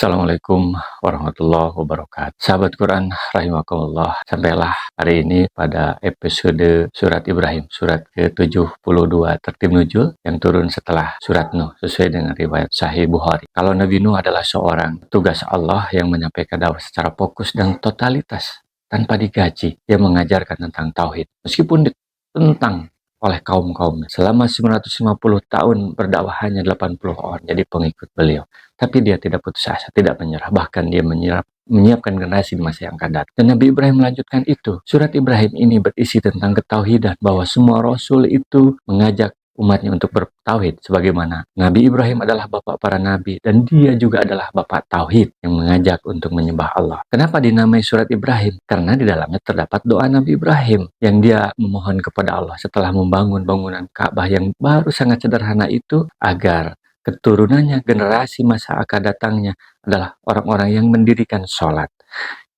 Assalamualaikum warahmatullahi wabarakatuh. Sahabat Quran rahimakumullah. Sampailah hari ini pada episode surat Ibrahim, surat ke-72 tertib nuzul yang turun setelah surat Nuh sesuai dengan riwayat Sahih Bukhari. Kalau Nabi Nuh adalah seorang tugas Allah yang menyampaikan dakwah secara fokus dan totalitas tanpa digaji. Dia mengajarkan tentang tauhid meskipun ditentang oleh kaum-kaumnya. Selama 950 tahun berdakwah hanya 80 orang jadi pengikut beliau. Tapi dia tidak putus asa, tidak menyerah. Bahkan dia menyiapkan generasi di masa yang akan datang. Dan Nabi Ibrahim melanjutkan itu. Surat Ibrahim ini berisi tentang ketauhidan, bahwa semua rasul itu mengajak umatnya untuk bertauhid. Sebagaimana Nabi Ibrahim adalah bapak para nabi, dan dia juga adalah bapak tauhid yang mengajak untuk menyembah Allah. Kenapa dinamai surat Ibrahim? Karena di dalamnya terdapat doa Nabi Ibrahim yang dia memohon kepada Allah setelah membangun bangunan Ka'bah yang baru sangat sederhana itu, agar keturunannya, generasi masa akan datangnya adalah orang-orang yang mendirikan sholat,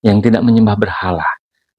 yang tidak menyembah berhala,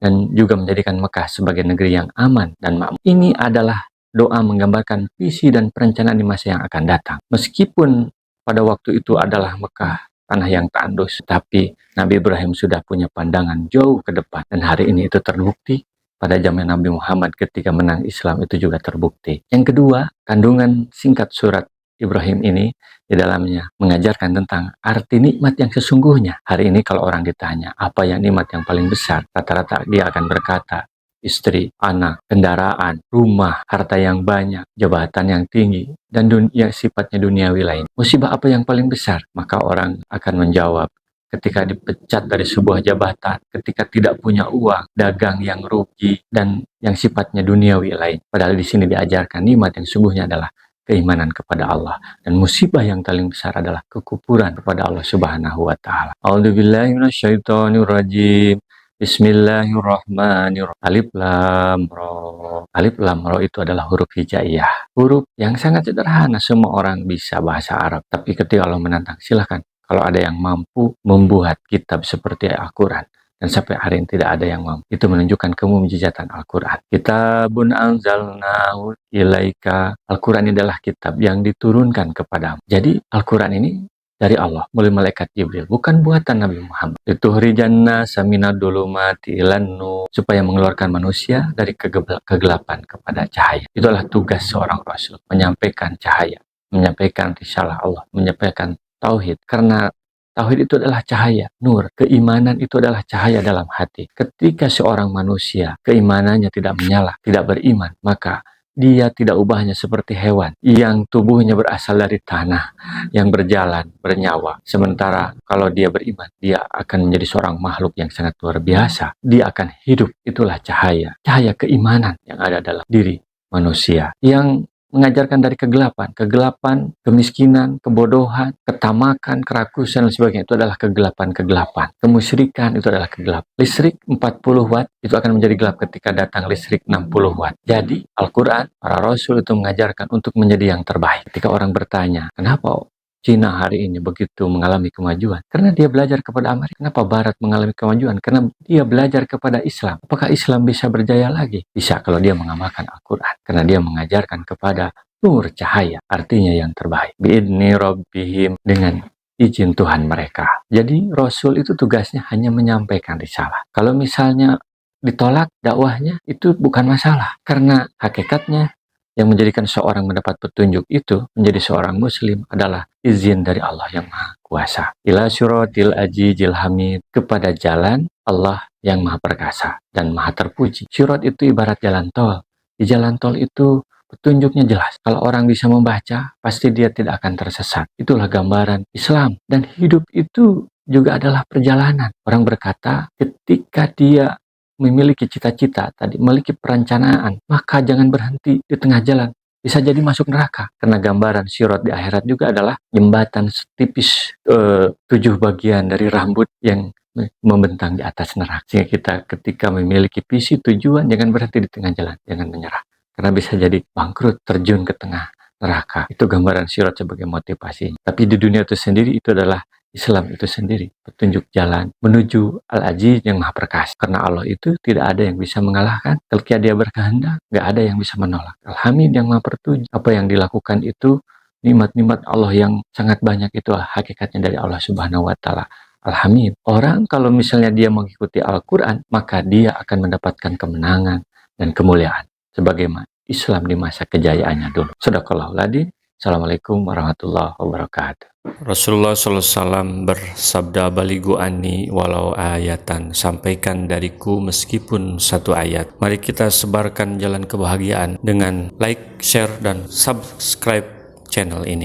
dan juga menjadikan Mekah sebagai negeri yang aman dan makmur. Ini adalah doa menggambarkan visi dan perencanaan di masa yang akan datang. Meskipun pada waktu itu adalah Mekah tanah yang tandus, tapi Nabi Ibrahim sudah punya pandangan jauh ke depan, dan hari ini itu terbukti. Pada zaman Nabi Muhammad ketika menang Islam itu juga terbukti. Yang kedua, kandungan singkat surat Ibrahim ini di dalamnya mengajarkan tentang arti nikmat yang sesungguhnya. Hari ini kalau orang ditanya apa yang nikmat yang paling besar, rata-rata dia akan berkata istri, anak, kendaraan, rumah, harta yang banyak, jabatan yang tinggi, dan sifatnya duniawi lain. Musibah apa yang paling besar? Maka orang akan menjawab, ketika dipecat dari sebuah jabatan, ketika tidak punya uang, dagang yang rugi, dan yang sifatnya duniawi lain. Padahal di sini diajarkan nikmat yang sesungguhnya adalah keimanan kepada Allah, dan musibah yang paling besar adalah kekufuran kepada Allah Subhanahu wa taala. A'udzubillahi minasyaitonirrajim. Bismillahirrahmanirrahim. Alif lam ra. Alif lam ra itu adalah huruf hijaiyah. Huruf yang sangat sederhana, semua orang bisa bahasa Arab. Tapi ketika Allah menantang, silahkan. Kalau ada yang mampu membuat kitab seperti Al-Quran, dan sampai hari ini tidak ada yang mampu. Itu menunjukkan kemujizatan Al-Quran. Kitabun anzalnahu ilaika. Al-Quran adalah kitab yang diturunkan kepadamu. Jadi Al-Quran ini dari Allah melalui malaikat Jibril, bukan buatan Nabi Muhammad. Itu hurijanna samina dulumati ilannu, supaya mengeluarkan manusia dari kegelapan kepada cahaya. Itulah tugas seorang rasul, menyampaikan cahaya, menyampaikan risalah Allah, menyampaikan tauhid. Karena tauhid itu adalah cahaya, nur. Keimanan itu adalah cahaya dalam hati. Ketika seorang manusia keimanannya tidak menyala, tidak beriman, maka dia tidak ubahnya seperti hewan yang tubuhnya berasal dari tanah, yang berjalan, bernyawa. Sementara kalau dia beriman, dia akan menjadi seorang makhluk yang sangat luar biasa. Dia akan hidup. Itulah cahaya. Cahaya keimanan yang ada dalam diri manusia, yang mengajarkan dari kegelapan, kemiskinan, kebodohan, ketamakan, kerakusan, dan sebagainya. Itu adalah kegelapan. Kemusyrikan itu adalah kegelapan. Listrik 40 watt itu akan menjadi gelap ketika datang listrik 60 watt. Jadi Al-Quran, para Rasul itu mengajarkan untuk menjadi yang terbaik. Ketika orang bertanya, kenapa Cina hari ini begitu mengalami kemajuan? Karena dia belajar kepada Amerika. Kenapa Barat mengalami kemajuan? Karena dia belajar kepada Islam. Apakah Islam bisa berjaya lagi? Bisa kalau dia mengamalkan Al-Quran. Karena dia mengajarkan kepada nur cahaya, artinya yang terbaik. Bi'idni rabbihim, dengan izin Tuhan mereka. Jadi Rasul itu tugasnya hanya menyampaikan risalah. Kalau misalnya ditolak dakwahnya, itu bukan masalah. Karena hakikatnya yang menjadikan seorang mendapat petunjuk itu menjadi seorang muslim adalah izin dari Allah yang Maha Kuasa. Ila syuratil ajijil hamid, kepada jalan Allah yang Maha Perkasa dan Maha Terpuji. Syurat itu ibarat jalan tol. Di jalan tol itu petunjuknya jelas. Kalau orang bisa membaca, pasti dia tidak akan tersesat. Itulah gambaran Islam. Dan hidup itu juga adalah perjalanan. Orang berkata, ketika dia memiliki cita-cita tadi, memiliki perencanaan, maka jangan berhenti di tengah jalan. Bisa jadi masuk neraka. Karena gambaran sirat di akhirat juga adalah jembatan setipis 7 bagian dari rambut yang membentang di atas neraka. Sehingga kita ketika memiliki visi tujuan, jangan berhenti di tengah jalan, jangan menyerah. Karena bisa jadi bangkrut, terjun ke tengah neraka. Itu gambaran sirat sebagai motivasi. Tapi di dunia itu sendiri, itu adalah Islam itu sendiri, petunjuk jalan menuju Al-Aziz yang Maha Perkasa. Karena Allah itu tidak ada yang bisa mengalahkan. Ketika dia berkehendak, nggak ada yang bisa menolak. Al-Hamid yang Maha Pertuju. Apa yang dilakukan itu nikmat-nikmat Allah yang sangat banyak itu hakikatnya dari Allah Subhanahu wa taala. Alhamid. Orang kalau misalnya dia mengikuti Al-Quran, maka dia akan mendapatkan kemenangan dan kemuliaan. Sebagaimana Islam di masa kejayaannya dulu. Shadaqallahul adzim. Assalamualaikum warahmatullahi wabarakatuh. Rasulullah SAW bersabda, baligu anni walau ayatan, sampaikan dariku meskipun satu ayat. Mari kita sebarkan jalan kebahagiaan dengan like, share, dan subscribe channel ini.